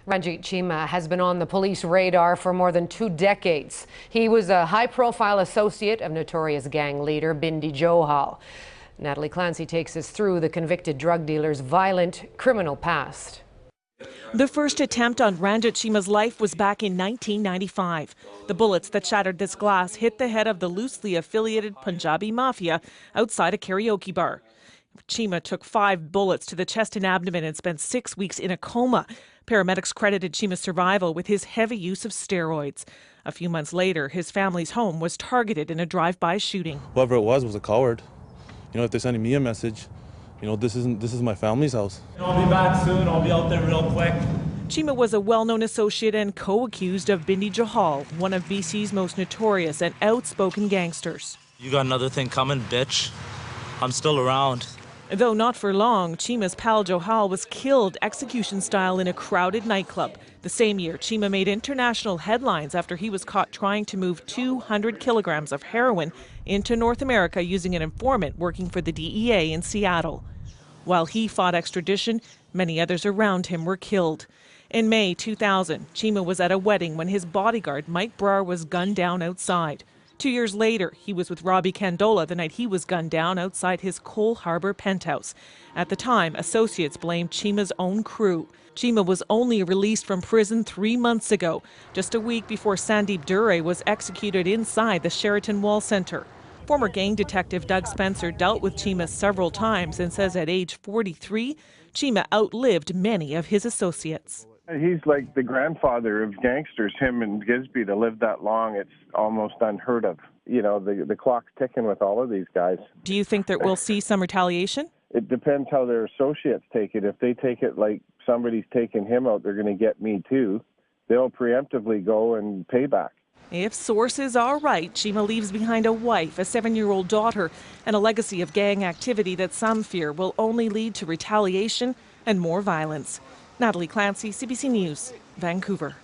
Musawar Cheema has been on the police radar for more than 2 decades. He was a high-profile associate of notorious gang leader Bindi Johal. Natalie Clancy takes us through the convicted drug dealer's violent criminal past. The first attempt on Ranjit Cheema's life was back in 1995. The bullets that shattered this glass hit the head of the loosely affiliated Punjabi mafia outside a karaoke bar. Cheema took 5 bullets to the chest and abdomen and spent 6 weeks in a coma. Paramedics credited Cheema's survival with his heavy use of steroids. A few months later, his family's home was targeted in a drive-by shooting. Whoever it was a coward. You know, if they're sending me a message, you know, this is my family's house. I'll be back soon. I'll be out there real quick. Cheema was a well-known associate and co-accused of Bindi Johal, one of BC's most notorious and outspoken gangsters. You got another thing coming, bitch. I'm still around. Though not for long, Cheema's pal Johal was killed execution-style in a crowded nightclub. The same year, Cheema made international headlines after he was caught trying to move 200 kilograms of heroin into North America using an informant working for the DEA in Seattle. While he fought extradition, many others around him were killed. In May 2000, Cheema was at a wedding when his bodyguard, Mike Brar, was gunned down outside. 2 years later, he was with Robbie Candola the night he was gunned down outside his Cole Harbour penthouse. At the time, associates blamed Cheema's own crew. Cheema was only released from prison 3 months ago, just a week before Sandeep Dure was executed inside the Sheraton Wall Centre. Former gang detective Doug Spencer dealt with Cheema several times and says at age 43, Cheema outlived many of his associates. He's like the grandfather of gangsters. Him and Gisby to live that long, it's almost unheard of. You know, the clock's ticking with all of these guys. Do you think that we'll see some retaliation? It depends how their associates take it. If they take it like somebody's taking him out, they're going to get me too. They'll preemptively go and pay back. If sources are right, Cheema leaves behind a wife, a 7-year-old daughter, and a legacy of gang activity that some fear will only lead to retaliation and more violence. Natalie Clancy, CBC News, Vancouver.